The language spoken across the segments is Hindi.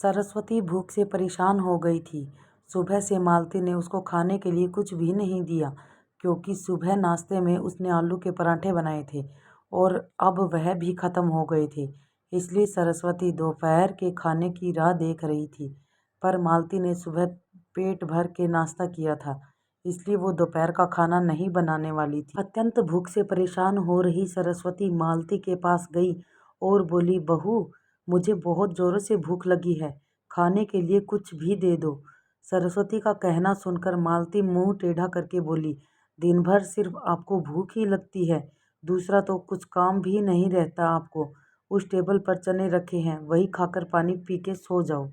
सरस्वती भूख से परेशान हो गई थी। सुबह से मालती ने उसको खाने के लिए कुछ भी नहीं दिया, क्योंकि सुबह नाश्ते में उसने आलू के पराठे बनाए थे और अब वह भी ख़त्म हो गए थे। इसलिए सरस्वती दोपहर के खाने की राह देख रही थी। पर मालती ने सुबह पेट भर के नाश्ता किया था, इसलिए वो दोपहर का खाना नहीं बनाने वाली थी। अत्यंत भूख से परेशान हो रही सरस्वती मालती के पास गई और बोली, बहू, मुझे बहुत ज़ोरों से भूख लगी है, खाने के लिए कुछ भी दे दो। सरस्वती का कहना सुनकर मालती मुंह टेढ़ा करके बोली, दिन भर सिर्फ आपको भूख ही लगती है, दूसरा तो कुछ काम भी नहीं रहता आपको। उस टेबल पर चने रखे हैं, वही खाकर पानी पी के सो जाओ।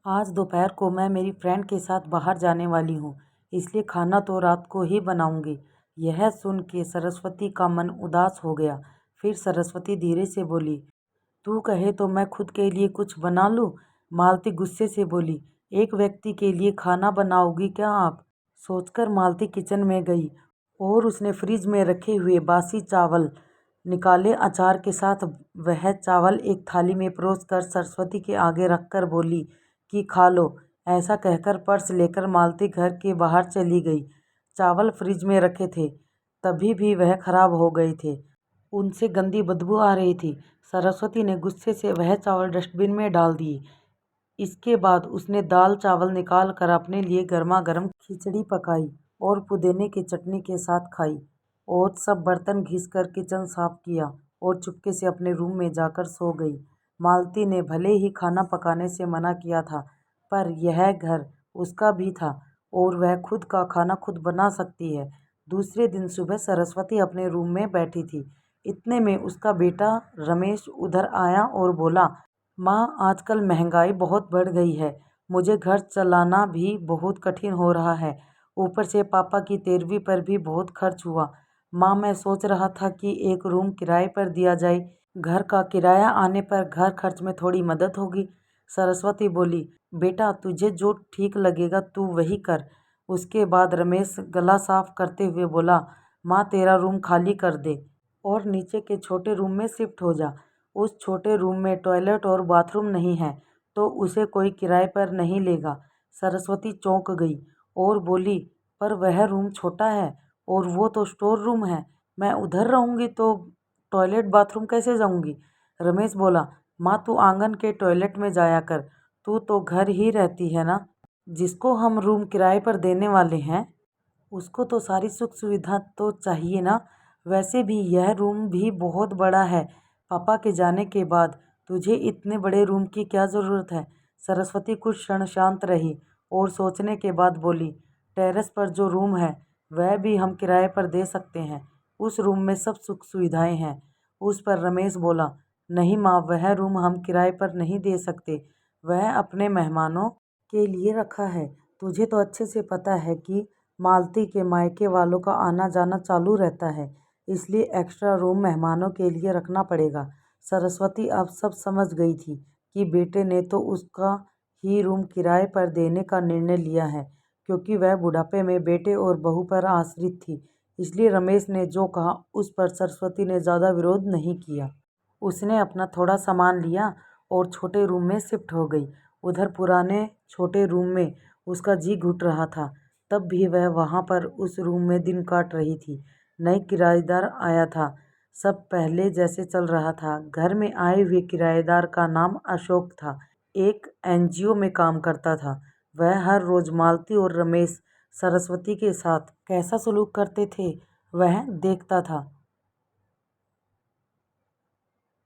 आज दोपहर को मैं मेरी फ्रेंड के साथ बाहर जाने वाली हूँ, इसलिए खाना तो रात को ही बनाऊंगी। यह सुन के सरस्वती का मन उदास हो गया। फिर सरस्वती धीरे से बोली, तू कहे तो मैं खुद के लिए कुछ बना लूँ। मालती गुस्से से बोली, एक व्यक्ति के लिए खाना बनाओगी क्या आप? सोचकर मालती किचन में गई और उसने फ्रिज में रखे हुए बासी चावल निकाले। अचार के साथ वह चावल एक थाली में परोस कर सरस्वती के आगे रखकर बोली कि खा लो। ऐसा कहकर पर्स लेकर मालती घर के बाहर चली गई। चावल फ्रिज में रखे थे, तभी भी वह खराब हो गए थे, उनसे गंदी बदबू आ रही थी। सरस्वती ने गुस्से से वह चावल डस्टबिन में डाल दिए। इसके बाद उसने दाल चावल निकाल कर अपने लिए गर्मा गर्म खिचड़ी पकाई और पुदीने की चटनी के साथ खाई और सब बर्तन घिसकर किचन साफ किया और चुपके से अपने रूम में जाकर सो गई। मालती ने भले ही खाना पकाने से मना किया था, पर यह घर उसका भी था और वह खुद का खाना खुद बना सकती है। दूसरे दिन सुबह सरस्वती अपने रूम में बैठी थी। इतने में उसका बेटा रमेश उधर आया और बोला, माँ, आजकल महंगाई बहुत बढ़ गई है, मुझे घर चलाना भी बहुत कठिन हो रहा है। ऊपर से पापा की 13वीं पर भी बहुत खर्च हुआ। माँ, मैं सोच रहा था कि एक रूम किराए पर दिया जाए, घर का किराया आने पर घर खर्च में थोड़ी मदद होगी। सरस्वती बोली, बेटा, तुझे जो ठीक लगेगा तू वही कर। उसके बाद रमेश गला साफ करते हुए बोला, माँ, तेरा रूम खाली कर दे और नीचे के छोटे रूम में शिफ्ट हो जा। उस छोटे रूम में टॉयलेट और बाथरूम नहीं है, तो उसे कोई किराए पर नहीं लेगा। सरस्वती चौंक गई और बोली, पर वह रूम छोटा है और वो तो स्टोर रूम है, मैं उधर रहूँगी तो टॉयलेट बाथरूम कैसे जाऊँगी? रमेश बोला, माँ, तू आंगन के टॉयलेट में जाया कर, तू तो घर ही रहती है ना। जिसको हम रूम किराए पर देने वाले हैं, उसको तो सारी सुख सुविधा तो चाहिए ना। वैसे भी यह रूम भी बहुत बड़ा है, पापा के जाने के बाद तुझे इतने बड़े रूम की क्या ज़रूरत है? सरस्वती कुछ क्षण शांत रही और सोचने के बाद बोली, टेरेस पर जो रूम है वह भी हम किराए पर दे सकते हैं, उस रूम में सब सुख सुविधाएं हैं। उस पर रमेश बोला, नहीं माँ, वह रूम हम किराए पर नहीं दे सकते, वह अपने मेहमानों के लिए रखा है। तुझे तो अच्छे से पता है कि मालती के मायके वालों का आना जाना चालू रहता है, इसलिए एक्स्ट्रा रूम मेहमानों के लिए रखना पड़ेगा। सरस्वती अब सब समझ गई थी कि बेटे ने तो उसका ही रूम किराए पर देने का निर्णय लिया है, क्योंकि वह बुढ़ापे में बेटे और बहू पर आश्रित थी। इसलिए रमेश ने जो कहा उस पर सरस्वती ने ज़्यादा विरोध नहीं किया। उसने अपना थोड़ा सामान लिया और छोटे रूम में शिफ्ट हो गई। उधर पुराने छोटे रूम में उसका जी घुट रहा था, तब भी वह वहाँ पर उस रूम में दिन काट रही थी। नई किराएदार आया था, सब पहले जैसे चल रहा था। घर में आए हुए किराएदार का नाम अशोक था, एक एनजीओ में काम करता था। वह हर रोज मालती और रमेश सरस्वती के साथ कैसा सलूक करते थे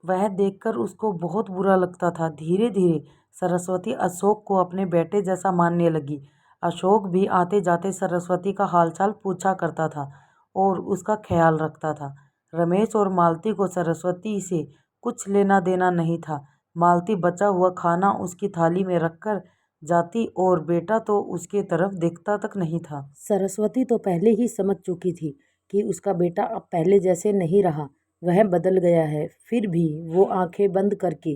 वह देखकर उसको बहुत बुरा लगता था। धीरे धीरे सरस्वती अशोक को अपने बेटे जैसा मानने लगी। अशोक भी आते जाते सरस्वती का हालचाल पूछा करता था और उसका ख्याल रखता था। रमेश और मालती को सरस्वती से कुछ लेना देना नहीं था। मालती बचा हुआ खाना उसकी थाली में रखकर जाती और बेटा तो उसके तरफ देखता तक नहीं था। सरस्वती तो पहले ही समझ चुकी थी कि उसका बेटा अब पहले जैसे नहीं रहा, वह बदल गया है। फिर भी वो आंखें बंद करके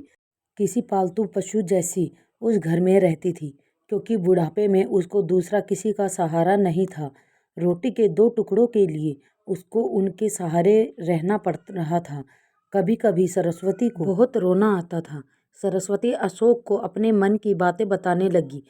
किसी पालतू पशु जैसी उस घर में रहती थी, क्योंकि बुढ़ापे में उसको दूसरा किसी का सहारा नहीं था। रोटी के 2 टुकड़ों के लिए उसको उनके सहारे रहना पड़ रहा था। कभी कभी सरस्वती को बहुत रोना आता था। सरस्वती अशोक को अपने मन की बातें बताने लगी।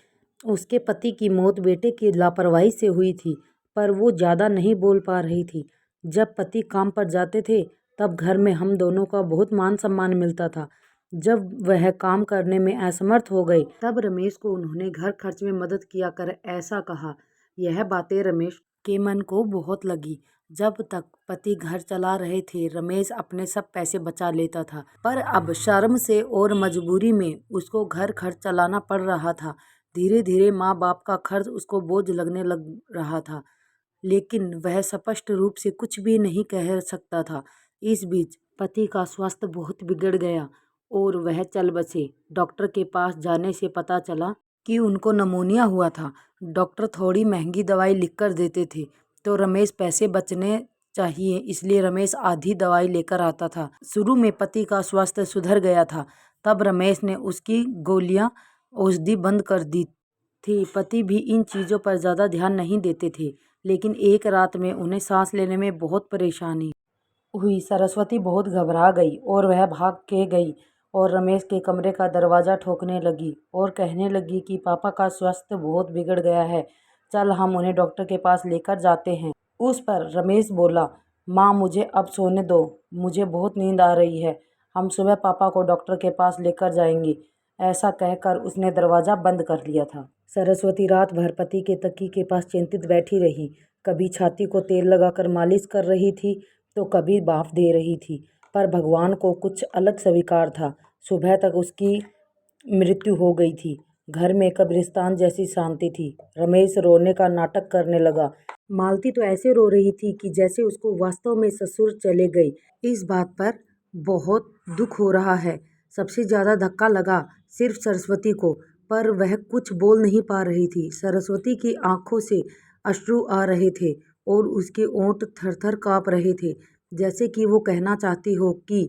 उसके पति की मौत बेटे की लापरवाही से हुई थी, पर वो ज़्यादा नहीं बोल पा रही थी। जब पति काम पर जाते थे तब घर में हम दोनों का बहुत मान सम्मान मिलता था। जब वह काम करने में असमर्थ हो गए तब रमेश को उन्होंने घर खर्च में मदद किया कर ऐसा कहा। यह बातें रमेश के मन को बहुत लगी। जब तक पति घर चला रहे थे रमेश अपने सब पैसे बचा लेता था, पर अब शर्म से और मजबूरी में उसको घर खर्च चलाना पड़ रहा था। धीरे धीरे माँ बाप का खर्च उसको बोझ लगने लग रहा था, लेकिन वह स्पष्ट रूप से कुछ भी नहीं कह सकता था। इस बीच पति का स्वास्थ्य बहुत बिगड़ गया और वह चल बसे। डॉक्टर के पास जाने से पता चला कि उनको निमोनिया हुआ था। डॉक्टर थोड़ी महंगी दवाई लिखकर देते थे, तो रमेश पैसे बचने चाहिए इसलिए रमेश आधी दवाई लेकर आता था। शुरू में पति का स्वास्थ्य सुधर गया था, तब रमेश ने उसकी गोलियां औषधि बंद कर दी थी। पति भी इन चीज़ों पर ज़्यादा ध्यान नहीं देते थे, लेकिन एक रात में उन्हें सांस लेने में बहुत परेशानी हुई। सरस्वती बहुत घबरा गई और वह भाग के गई और रमेश के कमरे का दरवाज़ा ठोकने लगी और कहने लगी कि पापा का स्वास्थ्य बहुत बिगड़ गया है, चल हम उन्हें डॉक्टर के पास लेकर जाते हैं। उस पर रमेश बोला, माँ मुझे अब सोने दो, मुझे बहुत नींद आ रही है, हम सुबह पापा को डॉक्टर के पास लेकर जाएंगे। ऐसा कहकर उसने दरवाज़ा बंद कर लिया था। सरस्वती रात भर पति के तकिए के पास चिंतित बैठी रही। कभी छाती को तेल लगाकर मालिश कर रही थी तो कभी भाप दे रही थी, पर भगवान को कुछ अलग स्वीकार था। सुबह तक उसकी मृत्यु हो गई थी। घर में कब्रिस्तान जैसी शांति थी। रमेश रोने का नाटक करने लगा। मालती तो ऐसे रो रही थी कि जैसे उसको वास्तव में ससुर चले गए। इस बात पर बहुत दुख हो रहा है। सबसे ज़्यादा धक्का लगा सिर्फ सरस्वती को, पर वह कुछ बोल नहीं पा रही थी। सरस्वती की आंखों से अश्रु आ रहे थे और उसके ओंठ थर-थर काँप रहे थे, जैसे कि वो कहना चाहती हो कि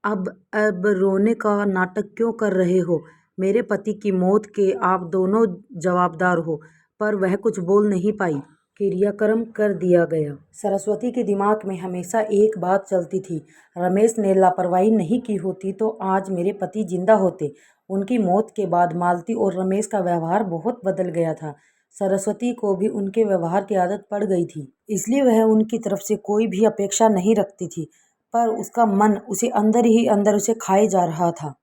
अब रोने का नाटक क्यों कर रहे हो? मेरे पति की मौत के आप दोनों जवाबदार हो। पर वह कुछ बोल नहीं पाई। क्रियाक्रम कर दिया गया। सरस्वती के दिमाग में हमेशा एक बात चलती थी, रमेश ने लापरवाही नहीं की होती तो आज मेरे पति जिंदा होते। उनकी मौत के बाद मालती और रमेश का व्यवहार बहुत बदल गया था। सरस्वती को भी उनके व्यवहार की आदत पड़ गई थी, इसलिए वह उनकी तरफ से कोई भी अपेक्षा नहीं रखती थी, पर उसका मन उसे अंदर ही अंदर उसे खाए जा रहा था।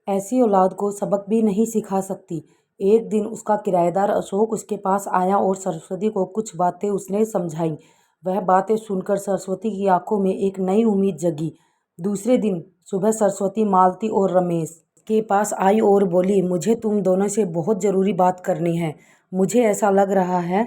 ऐसी औलाद को सबक भी नहीं सिखा सकती। एक दिन उसका किराएदार अशोक उसके पास आया और सरस्वती को कुछ बातें उसने समझाई। वह बातें सुनकर सरस्वती की आंखों में एक नई उम्मीद जगी। दूसरे दिन सुबह सरस्वती मालती और रमेश के पास आई और बोली, मुझे तुम दोनों से बहुत ज़रूरी बात करनी है। मुझे ऐसा लग रहा है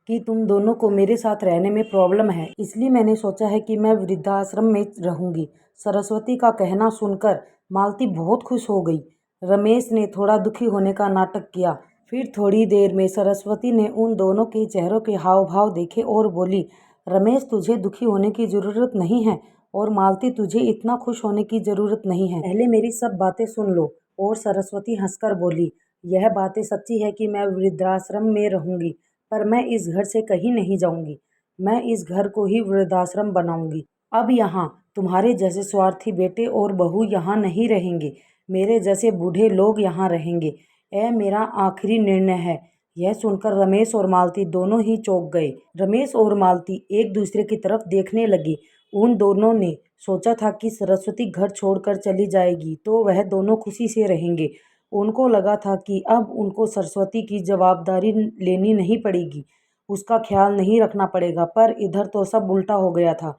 कि तुम दोनों को मेरे साथ रहने में प्रॉब्लम है, इसलिए मैंने सोचा है कि मैं वृद्धाश्रम में रहूंगी। सरस्वती का कहना सुनकर मालती बहुत खुश हो गई। रमेश ने थोड़ा दुखी होने का नाटक किया। फिर थोड़ी देर में सरस्वती ने उन दोनों के चेहरों के हाव भाव देखे और बोली, रमेश तुझे दुखी होने की ज़रूरत नहीं है और मालती तुझे इतना खुश होने की ज़रूरत नहीं है। पहले मेरी सब बातें सुन लो। और सरस्वती हंसकर बोली, यह बातें सच्ची है कि मैं वृद्धाश्रम में रहूंगी, पर मैं इस घर से कहीं नहीं जाऊंगी। मैं इस घर को ही वृद्धाश्रम बनाऊंगी। अब यहाँ तुम्हारे जैसे स्वार्थी बेटे और बहू यहाँ नहीं रहेंगे। मेरे जैसे बूढ़े लोग यहाँ रहेंगे। यह मेरा आखिरी निर्णय है। यह सुनकर रमेश और मालती दोनों ही चौंक गए। रमेश और मालती एक दूसरे की तरफ देखने लगे। उन दोनों ने सोचा था कि सरस्वती घर छोड़कर चली जाएगी तो वह दोनों खुशी से रहेंगे। उनको लगा था कि अब उनको सरस्वती की जवाबदारी लेनी नहीं पड़ेगी, उसका ख्याल नहीं रखना पड़ेगा, पर इधर तो सब उल्टा हो गया था।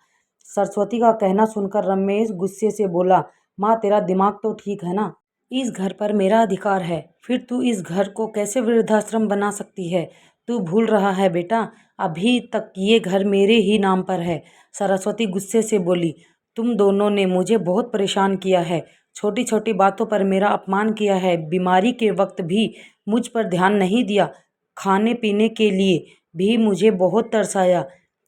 सरस्वती का कहना सुनकर रमेश गुस्से से बोला, माँ तेरा दिमाग तो ठीक है ना? इस घर पर मेरा अधिकार है, फिर तू इस घर को कैसे वृद्धाश्रम बना सकती है? तू भूल रहा है बेटा, अभी तक ये घर मेरे ही नाम पर है। सरस्वती गुस्से से बोली, तुम दोनों ने मुझे बहुत परेशान किया है, छोटी छोटी बातों पर मेरा अपमान किया है, बीमारी के वक्त भी मुझ पर ध्यान नहीं दिया, खाने पीने के लिए भी मुझे बहुत तरसाया।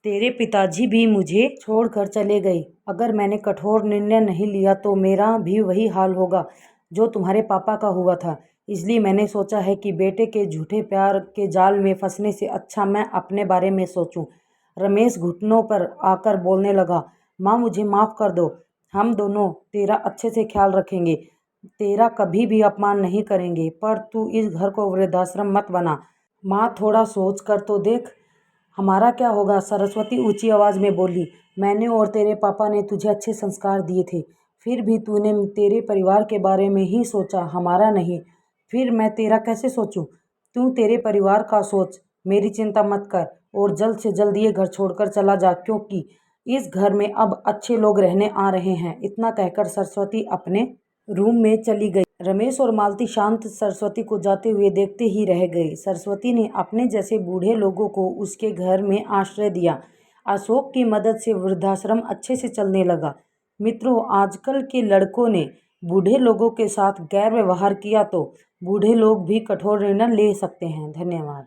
तेरे पिताजी भी मुझे छोड़कर चले गए। अगर मैंने कठोर निर्णय नहीं लिया तो मेरा भी वही हाल होगा जो तुम्हारे पापा का हुआ था। इसलिए मैंने सोचा है कि बेटे के झूठे प्यार के जाल में फंसने से अच्छा मैं अपने बारे में सोचूं। रमेश घुटनों पर आकर बोलने लगा, माँ मुझे माफ़ कर दो, हम दोनों तेरा अच्छे से ख्याल रखेंगे। तेरा कभी भी अपमान नहीं करेंगे, पर तू इस घर को वृद्धाश्रम मत बना। माँ, थोड़ा सोच कर तो देख, हमारा क्या होगा। सरस्वती ऊंची आवाज में बोली। मैंने और तेरे पापा ने तुझे अच्छे संस्कार दिए थे, फिर भी तूने तेरे परिवार के बारे में ही सोचा, हमारा नहीं। फिर मैं तेरा कैसे सोचूं? तू तेरे परिवार का सोच, मेरी चिंता मत कर, और जल्द से जल्द ये घर छोड़कर चला जा, क्योंकि इस घर में अब अच्छे लोग रहने आ रहे हैं। इतना कहकर सरस्वती अपने रूम में चली गई। रमेश और मालती शांत सरस्वती को जाते हुए देखते ही रह गए। सरस्वती ने अपने जैसे बूढ़े लोगों को उसके घर में आश्रय दिया। अशोक की मदद से वृद्धाश्रम अच्छे से चलने लगा। मित्रों, आजकल के लड़कों ने बूढ़े लोगों के साथ गैर व्यवहार किया तो बूढ़े लोग भी कठोर निर्णय ले सकते हैं। धन्यवाद।